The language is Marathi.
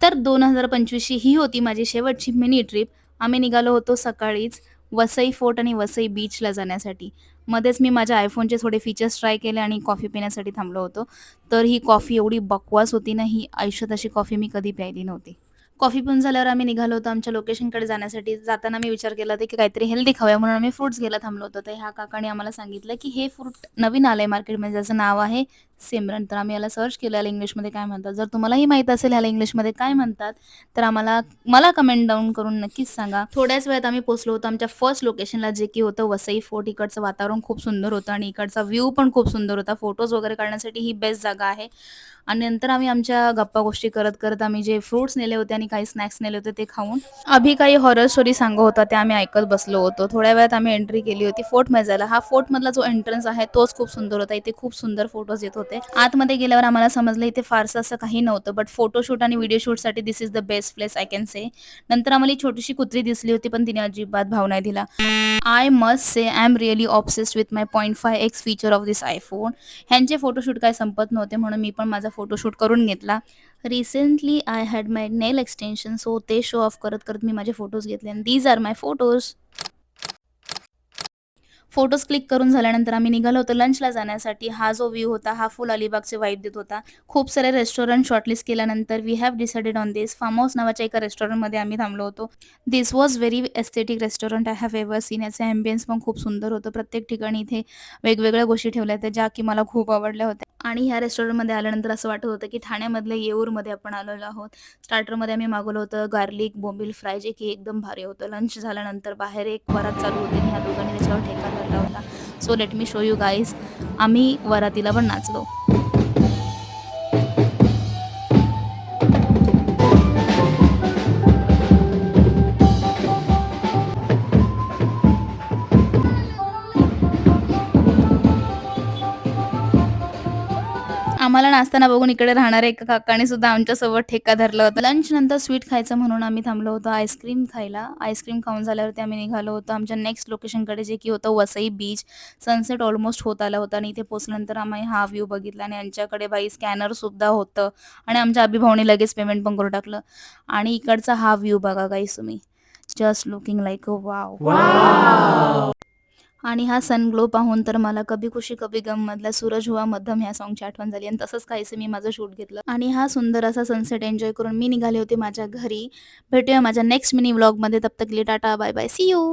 तर 2025 ही होती माझी शेवटची मिनी ट्रिप. आम्ही निघालो होतो सकाळीच वसई फोर्ट आणि वसई बीचला जाण्यासाठी. मध्येच मी माझ्या iPhoneचे थोडे फीचर्स ट्राय केले आणि कॉफी पिण्यासाठी थांबलो होतो. तर ही कॉफी एवढी बकवास होती ना, ही आयुष्यात अशी कॉफी मी कधी प्यायली नव्हती. कॉफी पिऊन झाल्यावर आम्ही निघालो होतो आमच्या लोकेशनकडे जाण्यासाठी. जाताना मी विचार केला होता, की काहीतरी हेल्दी खाऊया म्हणून आम्ही फ्रुट्स घ्यायला थांबलो होतो. तर ह्या काकांनी आम्हाला सांगितलं, की हे फ्रूट नवीन आलंय मार्केटमध्ये ज्याचं नाव आहे सिमरन. तर आम्ही याला सर्च केलं याला इंग्लिशमध्ये काय म्हणतात. जर तुम्हालाही माहीत असेल ह्याला इंग्लिशमध्ये काय म्हणतात, तर मला कमेंट डाउन करून नक्कीच सांगा. थोड्याच वेळात आम्ही पोहोचलो होतो आमच्या फर्स्ट लोकेशनला, जे की होतं वसई फोर्ट. इकडचं वातावरण खूप सुंदर होतं आणि इकडचा व्ह्यू पण खूप सुंदर होता. फोटोज वगैरे काढण्यासाठी ही बेस्ट जागा आहे. आणि नंतर आम्ही आमच्या गप्पा-गोष्टी करत आम्ही जे फ्रुट्स नेले होते आणि काही स्नॅक्स नेले होते ते खाऊन अभि काही हॉरर स्टोरी सांगत होता, त्या आम्ही ऐकत बसलो होतो. थोड्या वेळात आम्ही एंट्री केली होती फोर्टमध्ये जायला. हा फोर्टमधला जो एंट्रन्स आहे तोच खूप सुंदर होता. इथे खूप सुंदर फोटोज येत होते. आतमध्ये गेल्यावर आम्हाला समजलं इथे फारसं असं काही नव्हतं. बट फोटोशूट आणि व्हिडिओ शूटसाठी this is the best place I can say. नंतर आम्हाला एक छोटीशी कुत्री दिसली होती, पण तिने अजिबात भाव नाही दिला. I must say I am really obsessed with my 0.5x feature of this iPhone. ह्यांचे फोटोशूट काय संपत नव्हते म्हणून मी पण माझा फोटोशूट करून घेतला. Recently I had my nail extension, so ते शो ऑफ करत मी माझे फोटोज घेतले आणि these are my photos. Photos click करून झाल्यानंतर आम्ही निघालो होतो लंचला जाण्यासाठी. हा जो व्ह्यू होता हा फुल अलिबागचे वाइब देत होता. खूप सारे रेस्टॉरंट शॉर्टलिस्ट केल्यानंतर we have decided on this farm house नावाच्या एका रेस्टॉरंटमध्ये आम्ही थांबलो होतो. This was very aesthetic restaurant I have ever seen. याचे ॲम्बियन्स पण खूप सुंदर होतं. प्रत्येक ठिकाणी इथे वेगवेगळ्या गोष्टी ठेवल्या होत्या ज्या की मला खूप आवडल्या होत्या. आणि ह्या रेस्टॉरंटमध्ये आल्यानंतर असं वाटत होतं की ठाण्यामधल्या येऊरमध्ये आपण आलेलो आहोत. स्टार्टरमध्ये आम्ही मागवलं होतं गार्लिक बोंबील फ्राय, जे की एकदम भारी होतं. लंच झाल्यानंतर बाहेर एक वरात चालू होती आणि ह्या दोघांनी त्याच्यावर ठेका धरला होता. So let me show you guys. आम्ही वरातीला पण नाचलो. आम्हाला नाचताना बघून इकडे राहणाऱ्या एका काकाने सुद्धा आमच्यासोबत ठेका धरला होता. लंच नंतर स्वीट खायचं म्हणून आम्ही थांबलो होतो आईस्क्रीम खायला. आईस्क्रीम खाऊन झाल्यावरती आम्ही निघालो होतो आमच्या नेक्स्ट लोकेशनकडे, जे की होतं वसई बीच. सनसेट ऑलमोस्ट होत आला होता आणि इथे पोहोचल्यानंतर आम्ही हा व्ह्यू बघितला आणि यांच्याकडे बाई स्कॅनरसुद्धा होतं आणि आमच्या अभिभावने लगेच पेमेंट पण करून टाकलं. आणि इकडचा हा व्ह्यू बघा गाईस तुम्ही. Just looking like a wow. आणि हा सन ग्लो पाहून तर मला कभी खुशी कभी गम मधला सूरज हुआ मध्यम ह्या सॉन्गची आठवण झाली आणि तसंच काहीसं मी माझं शूट घेतलं आणि हा सुंदर असा सनसेट एन्जॉय करून मी निघाले होते माझ्या घरी. भेटूया माझ्या नेक्स्ट मिनी व्लॉगमध्ये. तब तक के लिए tata bye bye see you.